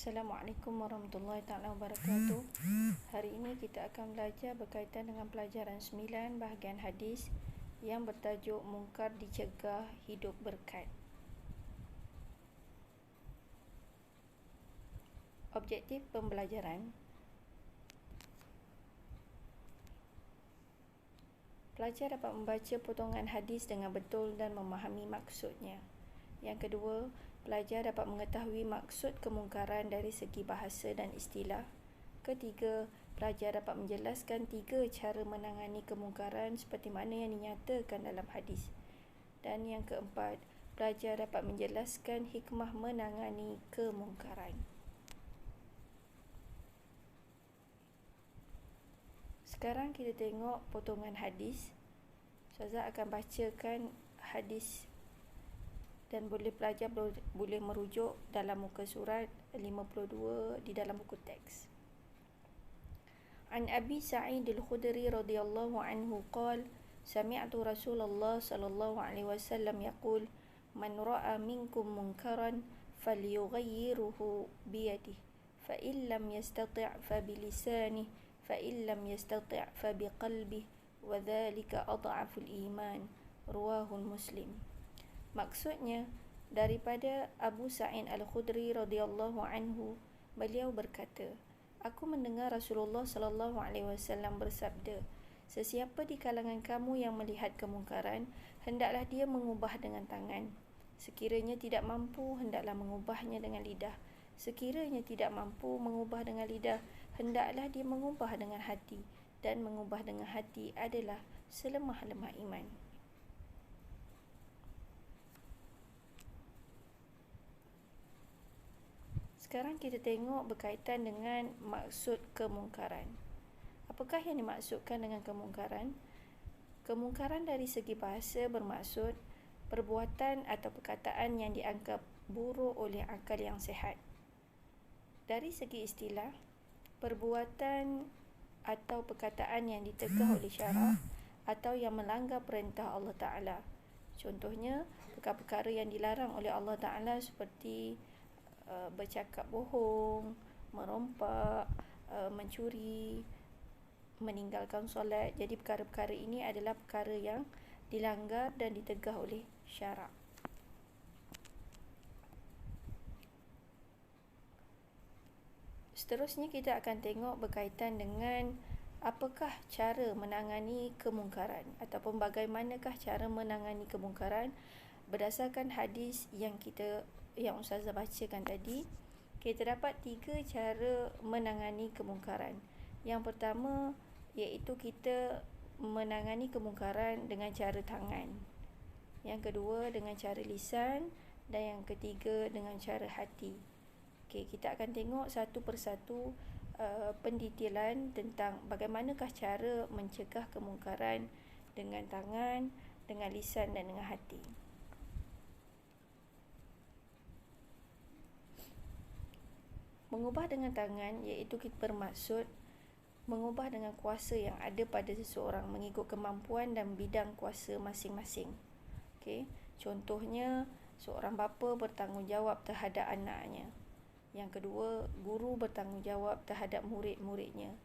Assalamualaikum warahmatullahi taala wabarakatuh. Hari ini kita akan belajar berkaitan dengan pelajaran 9 bahagian hadis yang bertajuk Mungkar Dicegah Hidup Berkat. Objektif pembelajaran: pelajar dapat membaca potongan hadis dengan betul dan memahami maksudnya. Yang kedua, pelajar dapat mengetahui maksud kemungkaran dari segi bahasa dan istilah. Ketiga, pelajar dapat menjelaskan 3 cara menangani kemungkaran seperti mana yang dinyatakan dalam hadis. Dan yang keempat, pelajar dapat menjelaskan hikmah menangani kemungkaran. Sekarang kita tengok potongan hadis. Ustazah akan bacakan hadis dan pelajar boleh merujuk dalam muka surat 52 di dalam buku teks. An Abi Sa'id Al-Khudri radhiyallahu anhu qala sami'tu Rasulullah sallallahu alaihi wasallam yaqul man ra'a minkum munkaran falyughayyirhu bi yadihi fa in lam yastati' fa bi lisanihi fa in lam yastati' fa bi qalbihi wa dhalika adhaful iman. Rawahul Muslim. Maksudnya, daripada Abu Sa'id Al-Khudri radhiyallahu anhu, beliau berkata, aku mendengar Rasulullah sallallahu alaihi wasallam bersabda, sesiapa di kalangan kamu yang melihat kemungkaran, hendaklah dia mengubah dengan tangan. Sekiranya tidak mampu, hendaklah mengubahnya dengan lidah. Sekiranya tidak mampu mengubah dengan lidah, hendaklah dia mengubah dengan hati. Dan mengubah dengan hati adalah selemah-lemah iman. Sekarang kita tengok berkaitan dengan maksud kemungkaran. Apakah yang dimaksudkan dengan kemungkaran? Kemungkaran dari segi bahasa bermaksud perbuatan atau perkataan yang dianggap buruk oleh akal yang sihat. Dari segi istilah, perbuatan atau perkataan yang ditegah oleh syarak atau yang melanggar perintah Allah Ta'ala. Contohnya, perkara-perkara yang dilarang oleh Allah Ta'ala seperti bercakap bohong, merompak, mencuri, meninggalkan solat. Jadi perkara-perkara ini adalah perkara yang dilanggar dan ditegah oleh syarak. Seterusnya kita akan tengok berkaitan dengan apakah cara menangani kemungkaran ataupun bagaimanakah cara menangani kemungkaran. Berdasarkan hadis yang Ustazah bacakan tadi, kita dapat 3 cara menangani kemungkaran. Yang pertama iaitu kita menangani kemungkaran dengan cara tangan. Yang kedua dengan cara lisan, dan yang ketiga dengan cara hati. Okey, kita akan tengok satu persatu pendetailan tentang bagaimanakah cara mencegah kemungkaran dengan tangan, dengan lisan dan dengan hati. Mengubah dengan tangan iaitu kita bermaksud mengubah dengan kuasa yang ada pada seseorang mengikut kemampuan dan bidang kuasa masing-masing. Okey, contohnya seorang bapa bertanggungjawab terhadap anaknya. Yang kedua, guru bertanggungjawab terhadap murid-muridnya.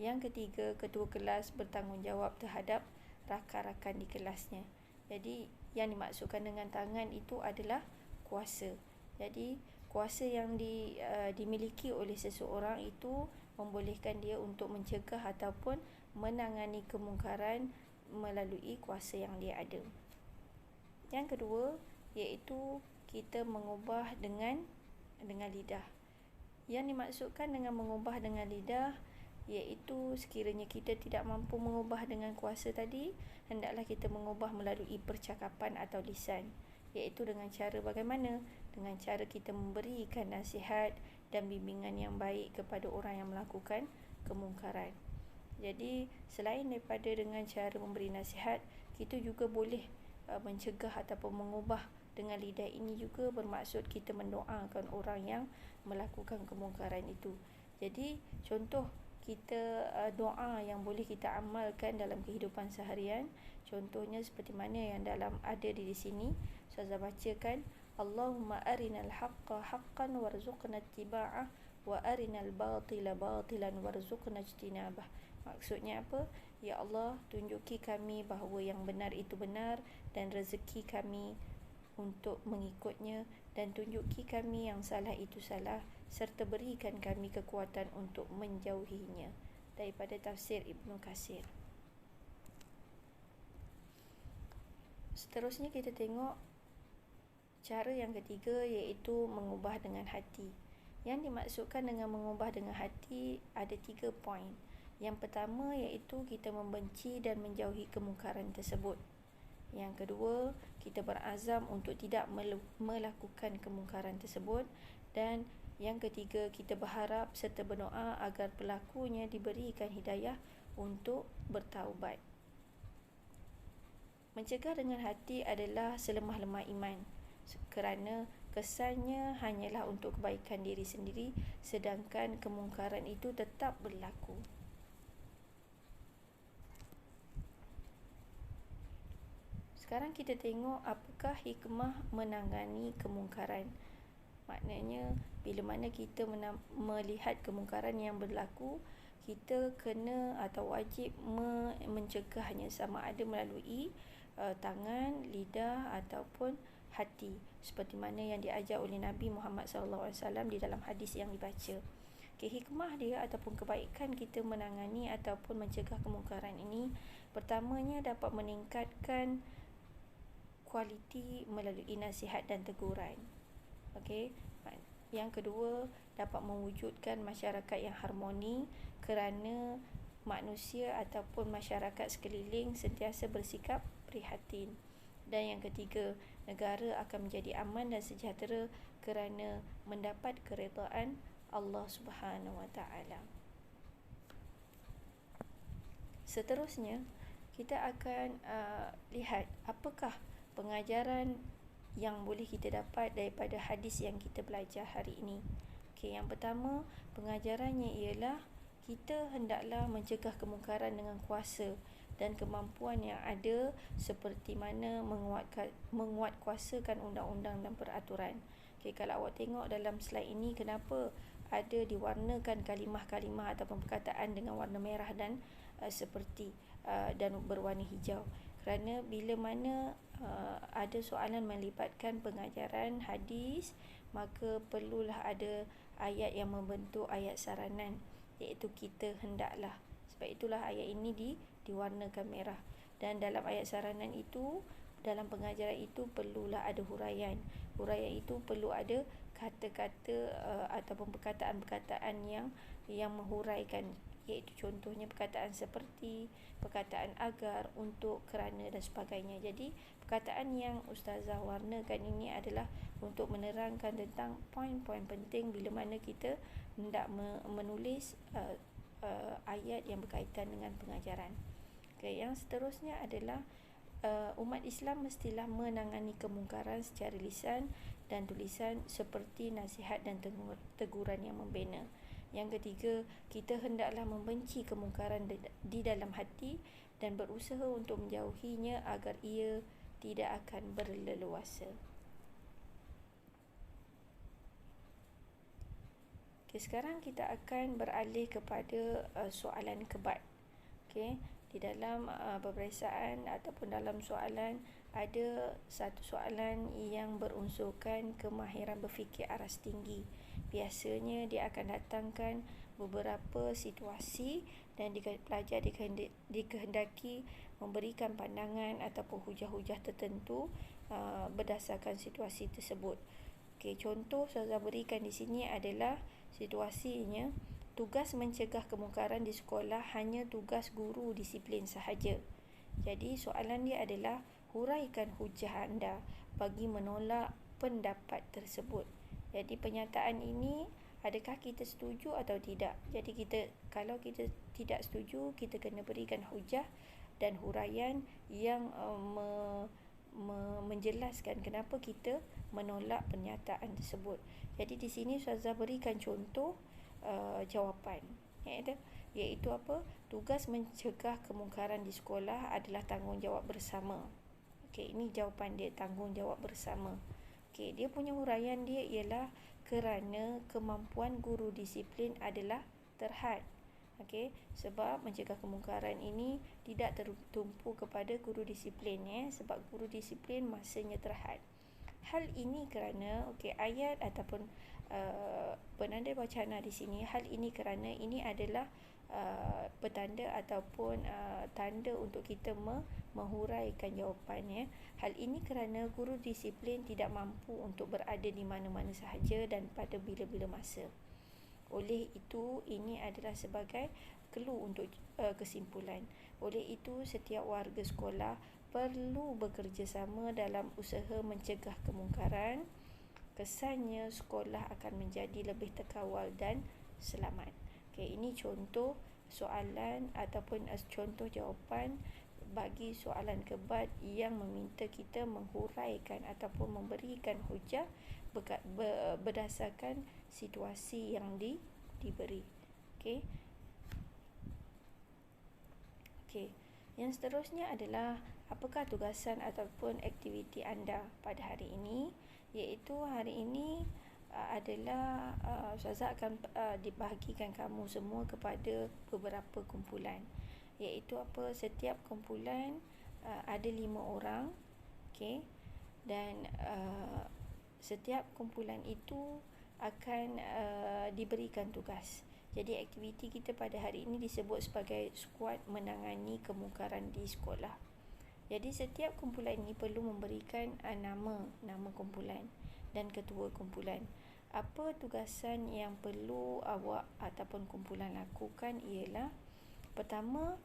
Yang ketiga, ketua kelas bertanggungjawab terhadap rakan-rakan di kelasnya. Jadi, yang dimaksudkan dengan tangan itu adalah kuasa. Jadi, kuasa yang dimiliki oleh seseorang itu membolehkan dia untuk mencegah ataupun menangani kemungkaran melalui kuasa yang dia ada. Yang kedua, iaitu kita mengubah dengan lidah. Yang dimaksudkan dengan mengubah dengan lidah iaitu sekiranya kita tidak mampu mengubah dengan kuasa tadi, hendaklah kita mengubah melalui percakapan atau lisan, iaitu dengan cara bagaimana? Dengan cara kita memberikan nasihat dan bimbingan yang baik kepada orang yang melakukan kemungkaran. Jadi, selain daripada dengan cara memberi nasihat, kita juga boleh mencegah ataupun mengubah dengan lidah. Ini juga bermaksud kita mendoakan orang yang melakukan kemungkaran itu. Jadi, contoh kita doa yang boleh kita amalkan dalam kehidupan seharian, contohnya seperti mana yang ada di sini. Ustazah bacakan, Allahumma arinal haqqa haqqan warzuqna ittiba'ah wa arinal batila batilan warzuqna ijtinabah. Maksudnya apa? Ya Allah, tunjuki kami bahawa yang benar itu benar dan rezeki kami untuk mengikutnya, dan tunjuki kami yang salah itu salah, serta berikan kami kekuatan untuk menjauhinya. Daripada tafsir Ibnu Katsir. Seterusnya kita tengok cara yang ketiga, iaitu mengubah dengan hati. Yang dimaksudkan dengan mengubah dengan hati ada 3 poin. Yang pertama iaitu kita membenci dan menjauhi kemungkaran tersebut. Yang kedua, kita berazam untuk tidak melakukan kemungkaran tersebut. Dan yang ketiga, kita berharap serta berdoa agar pelakunya diberikan hidayah untuk bertaubat. Mencegah dengan hati adalah selemah-lemah iman, kerana kesannya hanyalah untuk kebaikan diri sendiri, sedangkan kemungkaran itu tetap berlaku. Sekarang kita tengok apakah hikmah menangani kemungkaran. Maknanya bila mana kita melihat kemungkaran yang berlaku, kita kena atau wajib mencegahnya, sama ada melalui tangan, lidah ataupun hati, seperti mana yang diajar oleh Nabi Muhammad SAW di dalam hadis yang dibaca. Hikmah dia ataupun kebaikan kita menangani ataupun mencegah kemungkaran ini, pertamanya dapat meningkatkan kualiti melalui nasihat dan teguran. Yang kedua, dapat mewujudkan masyarakat yang harmoni, kerana manusia ataupun masyarakat sekeliling sentiasa bersikap prihatin. Dan yang ketiga, negara akan menjadi aman dan sejahtera kerana mendapat keredaan Allah Subhanahu Wa Taala. Seterusnya, kita akan lihat apakah pengajaran yang boleh kita dapat daripada hadis yang kita belajar hari ini. Yang pertama, pengajarannya ialah kita hendaklah mencegah kemungkaran dengan kuasa dan kemampuan yang ada, seperti mana menguatkuasakan undang-undang dan peraturan. Kalau awak tengok dalam slide ini, kenapa ada diwarnakan kalimah-kalimah ataupun perkataan dengan warna merah dan dan berwarna hijau? Kerana bila mana ada soalan melibatkan pengajaran hadis, maka perlulah ada ayat yang membentuk ayat saranan, iaitu kita hendaklah. Sebab itulah ayat ini diwarnakan merah. Dan dalam ayat saranan itu, dalam pengajaran itu perlulah ada huraian. Huraian itu perlu ada kata-kata ataupun perkataan-perkataan yang menghuraikan, iaitu contohnya perkataan seperti, perkataan agar, untuk, kerana dan sebagainya. Jadi perkataan yang Ustazah warnakan ini adalah untuk menerangkan tentang poin-poin penting bila mana kita hendak menulis ayat yang berkaitan dengan pengajaran. Yang seterusnya adalah umat Islam mestilah menangani kemungkaran secara lisan dan tulisan, seperti nasihat dan teguran yang membina. Yang ketiga, kita hendaklah membenci kemungkaran di dalam hati dan berusaha untuk menjauhinya agar ia tidak akan berleluasa. Sekarang kita akan beralih kepada soalan kebat. Di dalam peperiksaan ataupun dalam soalan, ada satu soalan yang berunsurkan kemahiran berfikir aras tinggi. Biasanya dia akan datangkan beberapa situasi dan pelajar dikehendaki memberikan pandangan ataupun hujah-hujah tertentu berdasarkan situasi tersebut. Contoh saya berikan di sini adalah situasinya, tugas mencegah kemungkaran di sekolah hanya tugas guru disiplin sahaja. Jadi soalan dia adalah, huraikan hujah anda bagi menolak pendapat tersebut. Jadi pernyataan ini, adakah kita setuju atau tidak? Jadi kalau kita tidak setuju, kita kena berikan hujah dan huraian yang menjelaskan kenapa kita menolak pernyataan tersebut. Jadi di sini Ustazah berikan contoh jawapan, iaitu apa? Tugas mencegah kemungkaran di sekolah adalah tanggungjawab bersama. Ini jawapan dia, tanggungjawab bersama. Dia punya huraian dia ialah kerana kemampuan guru disiplin adalah terhad. Okey, sebab mencegah kemungkaran ini tidak tertumpu kepada guru disiplin, sebab guru disiplin masanya terhad. Hal ini kerana ayat ataupun penanda wacana di sini, hal ini kerana ini adalah petanda ataupun tanda untuk kita menghuraikan jawapan. Hal ini kerana guru disiplin tidak mampu untuk berada di mana-mana sahaja dan pada bila-bila masa. Oleh itu, ini adalah sebagai clue untuk kesimpulan. Oleh itu, setiap warga sekolah perlu bekerjasama dalam usaha mencegah kemungkaran. Kesannya sekolah akan menjadi lebih terkawal dan selamat. Ini contoh soalan ataupun contoh jawapan bagi soalan kebat yang meminta kita menghuraikan ataupun memberikan hujah berdasarkan situasi yang diberi. Okey. Yang seterusnya adalah apakah tugasan ataupun aktiviti anda pada hari ini? Iaitu hari ini adalah Ustazah akan dibahagikan kamu semua kepada beberapa kumpulan. Iaitu setiap kumpulan ada 5 orang. Dan setiap kumpulan itu akan diberikan tugas. Jadi aktiviti kita pada hari ini disebut sebagai skuad menangani kemungkaran di sekolah. Jadi setiap kumpulan ini perlu memberikan nama kumpulan dan ketua kumpulan. Apa tugasan yang perlu awak ataupun kumpulan lakukan ialah, pertama,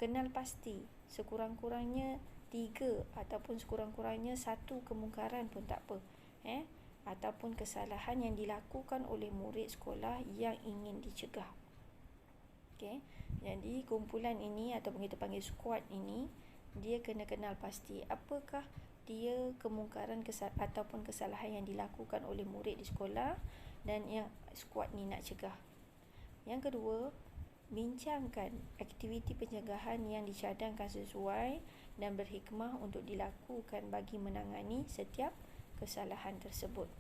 kenal pasti sekurang-kurangnya 3 ataupun sekurang-kurangnya 1 kemungkaran pun tak apa, ataupun kesalahan yang dilakukan oleh murid sekolah yang ingin dicegah. Jadi kumpulan ini ataupun kita panggil skuad ini, dia kena kenal pasti apakah dia kemungkaran ataupun kesalahan yang dilakukan oleh murid di sekolah dan yang skuad ni nak cegah. Yang kedua, bincangkan aktiviti pencegahan yang dicadangkan sesuai dan berhikmah untuk dilakukan bagi menangani setiap kesalahan tersebut.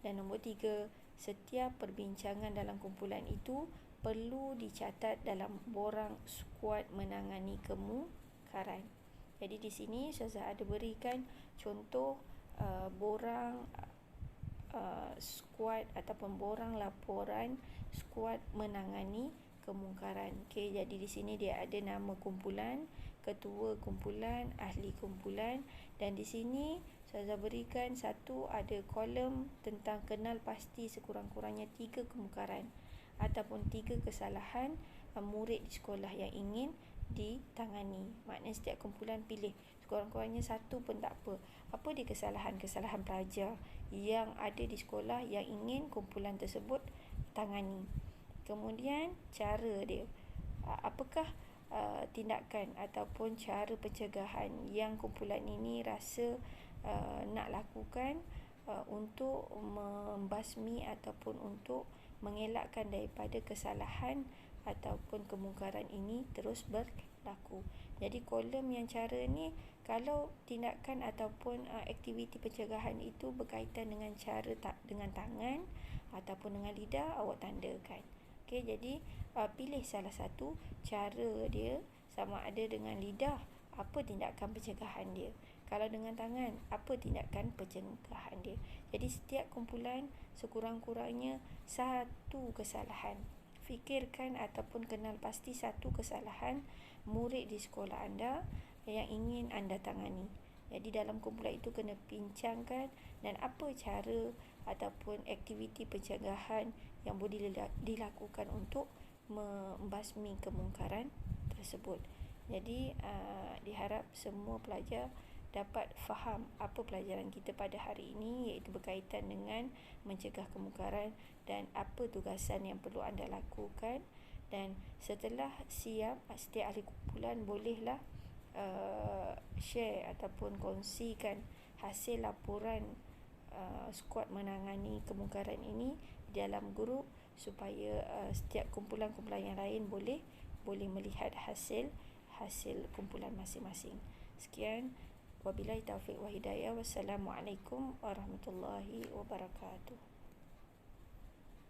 Dan nombor 3, setiap perbincangan dalam kumpulan itu perlu dicatat dalam borang skuad menangani kemungkaran. Jadi di sini saya ada berikan contoh borang skuad ataupun borang laporan skuad menangani kemungkaran. Jadi di sini dia ada nama kumpulan, ketua kumpulan, ahli kumpulan, dan di sini saya berikan satu ada kolom tentang kenal pasti sekurang-kurangnya 3 kemungkaran ataupun 3 kesalahan murid di sekolah yang ingin ditangani. Maknanya setiap kumpulan pilih sekurang-kurangnya 1 pun tak apa. Apa dia kesalahan pelajar yang ada di sekolah yang ingin kumpulan tersebut tangani. Kemudian cara dia, apakah tindakan ataupun cara pencegahan yang kumpulan ini rasa nak lakukan untuk membasmi ataupun untuk mengelakkan daripada kesalahan ataupun kemungkaran ini terus berlaku. Jadi kolom yang cara ni, kalau tindakan ataupun aktiviti pencegahan itu berkaitan dengan cara dengan tangan ataupun dengan lidah, awak tandakan. Jadi pilih salah satu cara dia, sama ada dengan lidah, apa tindakan pencegahan dia. Kalau dengan tangan, apa tindakan pencegahan dia. Jadi setiap kumpulan sekurang-kurangnya 1 kesalahan. Fikirkan ataupun kenal pasti 1 kesalahan murid di sekolah anda yang ingin anda tangani. Jadi dalam kumpulan itu kena bincangkan dan apa cara ataupun aktiviti pencegahan yang boleh dilakukan untuk membasmi kemungkaran tersebut. Jadi diharap semua pelajar dapat faham apa pelajaran kita pada hari ini, iaitu berkaitan dengan mencegah kemungkaran dan apa tugasan yang perlu anda lakukan. Dan setelah siap, setiap ahli kumpulan bolehlah share ataupun kongsikan hasil laporan skuad menangani kemungkaran ini di dalam grup supaya setiap kumpulan-kumpulan yang lain boleh melihat hasil kumpulan masing-masing. Sekian, wabillahi taufiq wa hidayah. Wassalamualaikum warahmatullahi wabarakatuh.